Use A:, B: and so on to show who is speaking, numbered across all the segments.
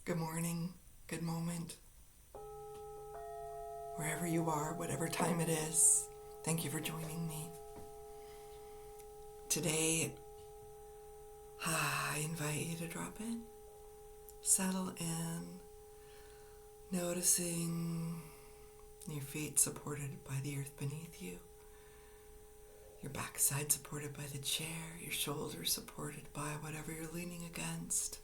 A: Good morning, good moment, wherever you are, whatever time it is. Thank you for joining me. Today, I invite you to drop in, settle in, noticing your feet supported by the earth beneath you, your backside supported by the chair, your shoulders supported by whatever you're leaning against.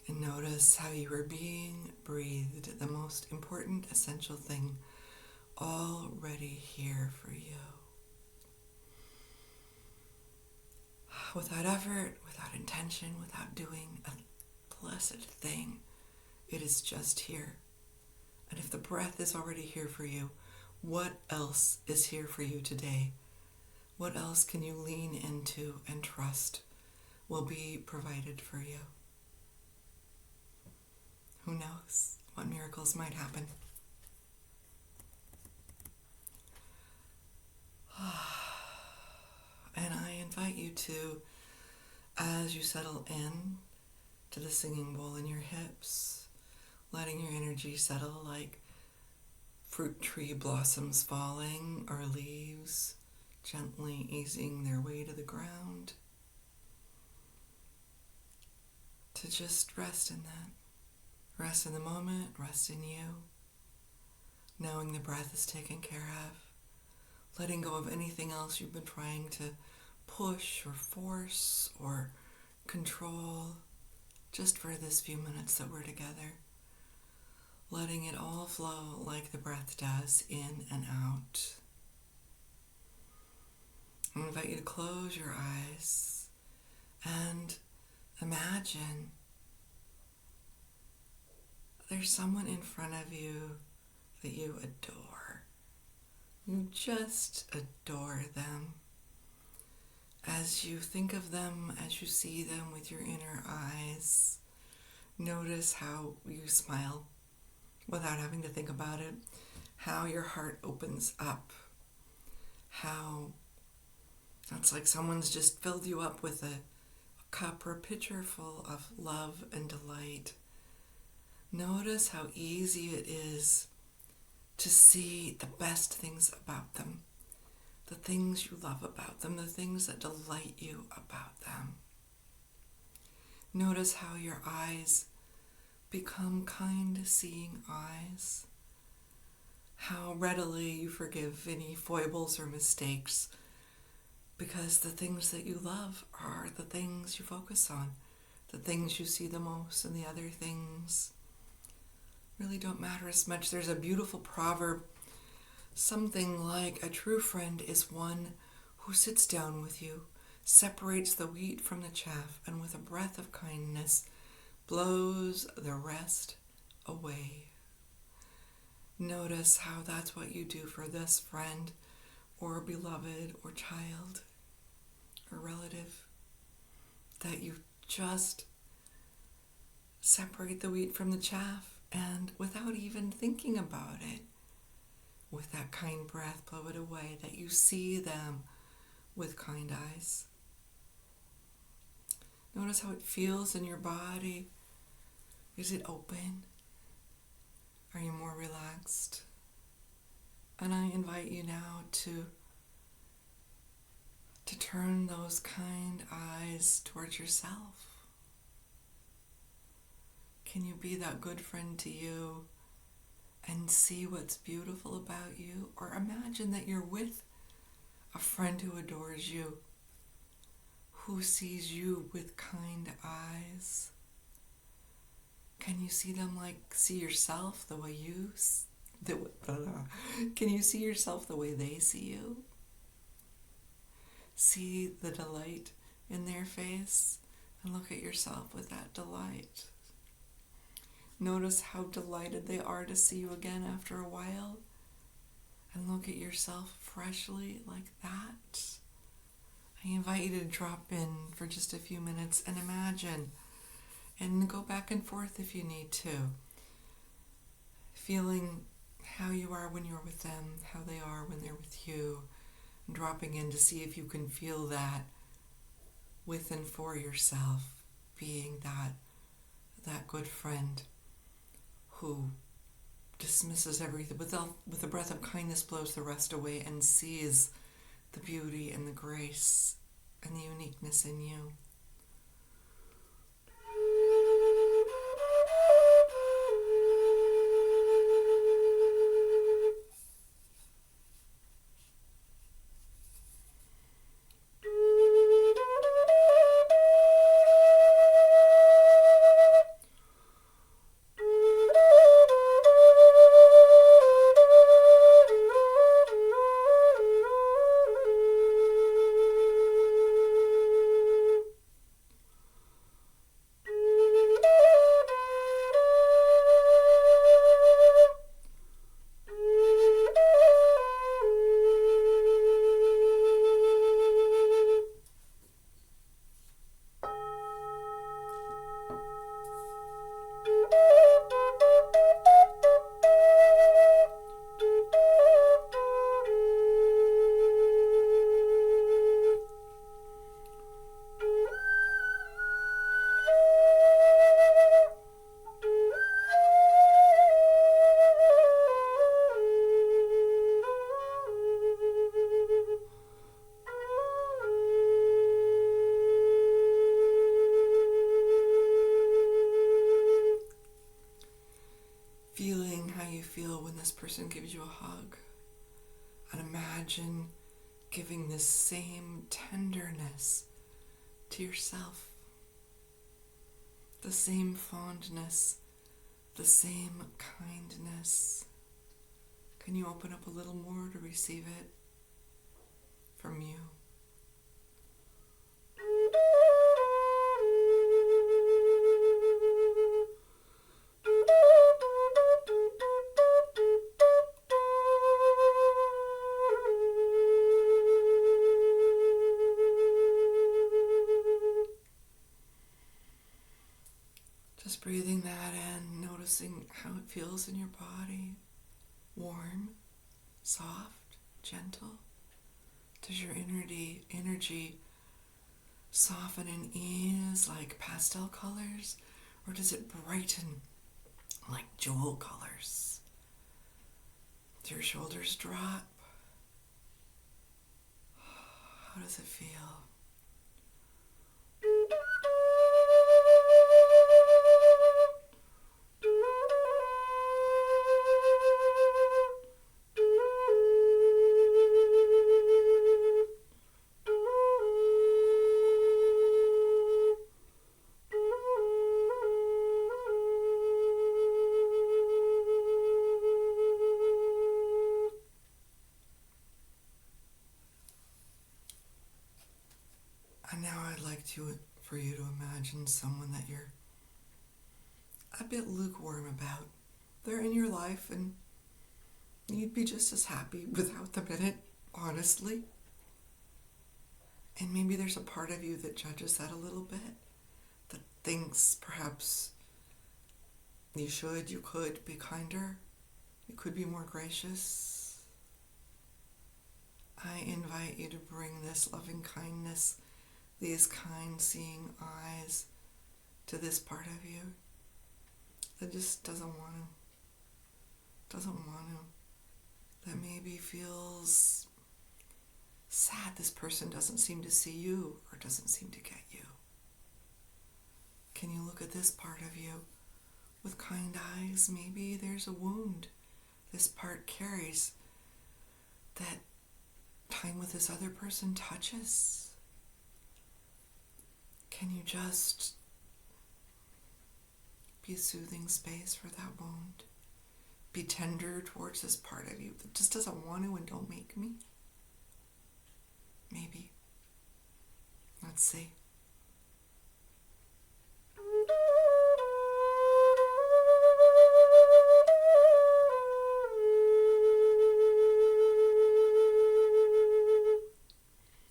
A: And notice how you are being breathed, the most important, essential thing already here for you. Without effort, without intention, without doing a blessed thing, it is just here. And if the breath is already here for you, what else is here for you today? What else can you lean into and trust will be provided for you? Who knows what miracles might happen? And I invite you to, as you settle in to the singing bowl in your hips, letting your energy settle like fruit tree blossoms falling or leaves gently easing their way to the ground, to just rest in that. Rest in the moment, rest in you, knowing the breath is taken care of, letting go of anything else you've been trying to push or force or control, just for this few minutes that we're together, letting it all flow like the breath does, in and out. I invite you to close your eyes and imagine there's someone in front of you that you adore. You just adore them. As you think of them, as you see them with your inner eyes, notice how you smile without having to think about it, how your heart opens up, how it's like someone's just filled you up with a cup or a pitcher full of love and delight. Notice how easy it is to see the best things about them, the things you love about them, the things that delight you about them. Notice how your eyes become kind, seeing eyes, how readily you forgive any foibles or mistakes, because the things that you love are the things you focus on, the things you see the most, and the other things really don't matter as much. There's a beautiful proverb, something like, a true friend is one who sits down with you, separates the wheat from the chaff, and with a breath of kindness blows the rest away. Notice how that's what you do for this friend or beloved or child or relative, that you just separate the wheat from the chaff, and without even thinking about it, with that kind breath, blow it away, that you see them with kind eyes. Notice how it feels in your body. Is it open? Are you more relaxed? And I invite you now to turn those kind eyes towards yourself. Can you be that good friend to you and see what's beautiful about you? Or imagine that you're with a friend who adores you, who sees you with kind eyes. Can you see them see yourself the way can you see yourself the way they see you? See the delight in their face and look at yourself with that delight. Notice how delighted they are to see you again after a while, and look at yourself freshly like that. I invite you to drop in for just a few minutes and imagine, and go back and forth if you need to, feeling how you are when you're with them, how they are when they're with you, and dropping in to see if you can feel that with and for yourself, being that good friend who dismisses everything with a breath of kindness, blows the rest away, and sees the beauty and the grace and the uniqueness in you. Feeling how you feel when this person gives you a hug. And imagine giving this same tenderness to yourself. The same fondness, the same kindness. Can you open up a little more to receive it from you? Just breathing that in, noticing how it feels in your body. Warm, soft, gentle. Does your energy soften and ease like pastel colors? Or does it brighten like jewel colors? Do your shoulders drop? How does it feel? And now I'd like for you to imagine someone that you're a bit lukewarm about. They're in your life and you'd be just as happy without them in it, honestly. And maybe there's a part of you that judges that a little bit, that thinks perhaps you could be kinder, you could be more gracious. I invite you to bring this loving kindness, these kind seeing eyes to this part of you that just doesn't want to, that maybe feels sad this person doesn't seem to see you or doesn't seem to get you. Can you look at this part of you with kind eyes? Maybe there's a wound this part carries that time with this other person touches. Can you just be a soothing space for that wound? Be tender towards this part of you that just doesn't want to and don't make me? Maybe. Let's see.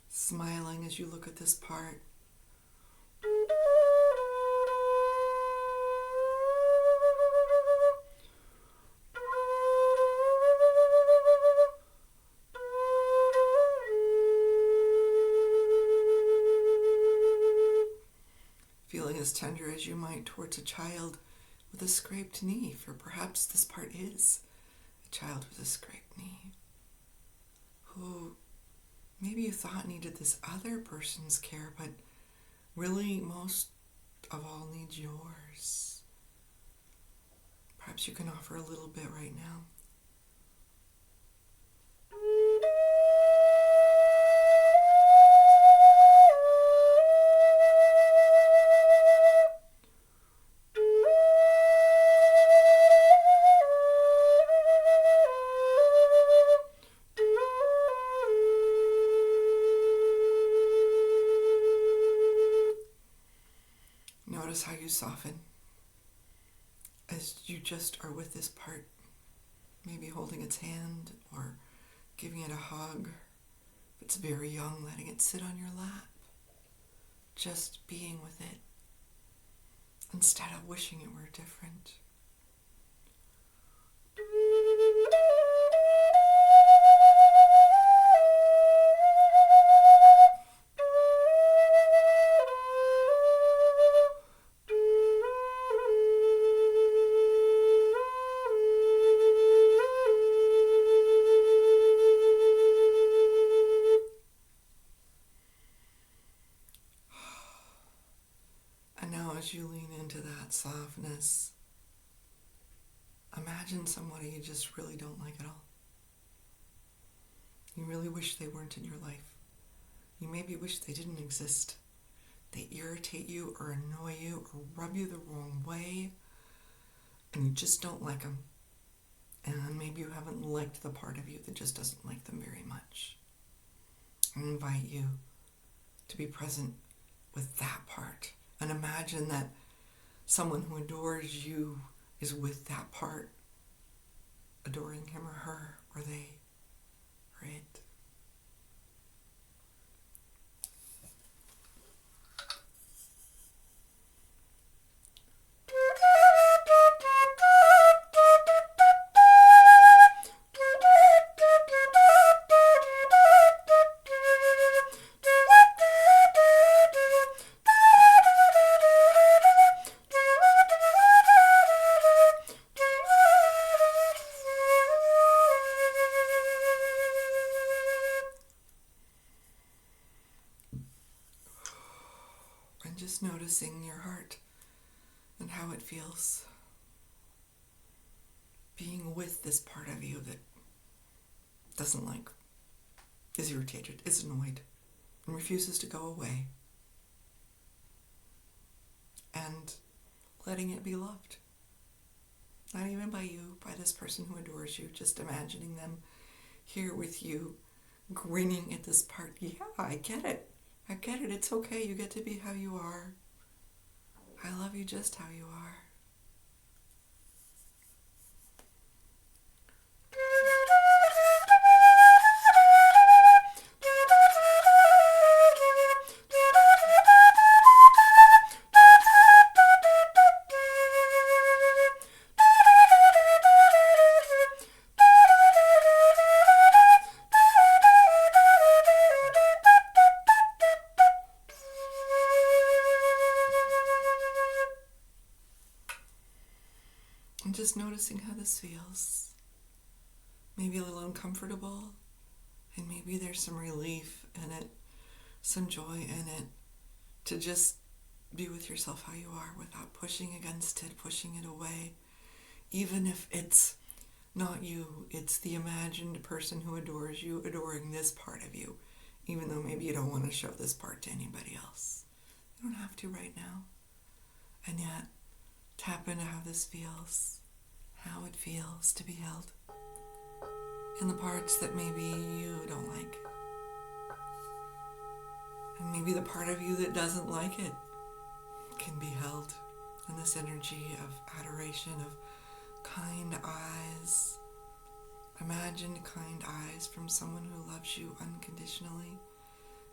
A: Smiling as you look at this part. Feeling as as tender as you might towards a child with a scraped knee, for perhaps this part is a child with a scraped knee, who maybe you thought needed this other person's care, but really most of all needs yours. Perhaps you can offer a little bit right now. Notice how you soften as you just are with this part, maybe holding its hand or giving it a hug. If it's very young, letting it sit on your lap, just being with it instead of wishing it were different. As you lean into that softness, imagine somebody you just really don't like at all. You really wish they weren't in your life. You maybe wish they didn't exist. They irritate you or annoy you or rub you the wrong way, and you just don't like them. And maybe you haven't liked the part of you that just doesn't like them very much. I invite you to be present with that part. And imagine that someone who adores you is with that part, adoring him or her, or they, or it. And just noticing your heart and how it feels. Being with this part of you that doesn't like, is irritated, is annoyed, and refuses to go away. And letting it be loved. Not even by you, by this person who adores you, just imagining them here with you, grinning at this part. Yeah, I get it. I get it. It's okay. You get to be how you are. I love you just how you are. And just noticing how this feels. Maybe a little uncomfortable, and maybe there's some relief in it, some joy in it, to just be with yourself how you are without pushing against it, pushing it away. Even if it's not you, it's the imagined person who adores you, adoring this part of you, even though maybe you don't want to show this part to anybody else. You don't have to right now. And yet, tap into how this feels, how it feels to be held in the parts that maybe you don't like. And maybe the part of you that doesn't like it can be held in this energy of adoration, of kind eyes. Imagine kind eyes from someone who loves you unconditionally.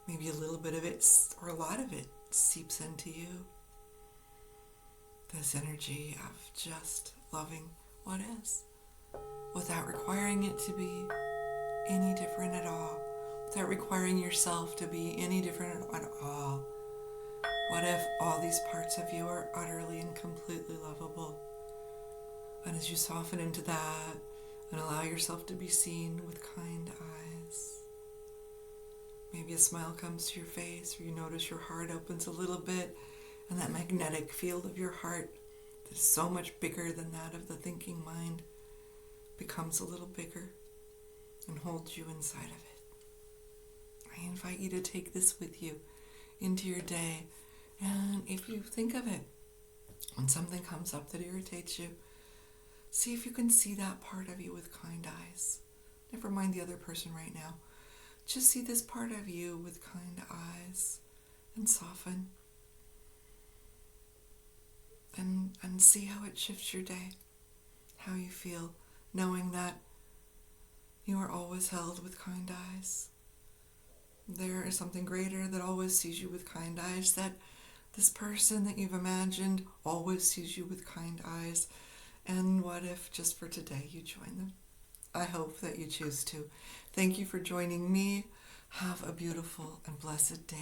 A: Maybe a little bit of it, or a lot of it, seeps into you. This energy of just loving what is, without requiring it to be any different at all, without requiring yourself to be any different at all. What if all these parts of you are utterly and completely lovable? And as you soften into that and allow yourself to be seen with kind eyes, maybe a smile comes to your face, or you notice your heart opens a little bit, and that magnetic field of your heart that is so much bigger than that of the thinking mind becomes a little bigger and holds you inside of it. I invite you to take this with you into your day, and if you think of it, when something comes up that irritates you, see if you can see that part of you with kind eyes. Never mind the other person right now. Just see this part of you with kind eyes and soften. And see how it shifts your day, how you feel, knowing that you are always held with kind eyes. There is something greater that always sees you with kind eyes, that this person that you've imagined always sees you with kind eyes. And what if just for today you join them? I hope that you choose to. Thank you for joining me. Have a beautiful and blessed day.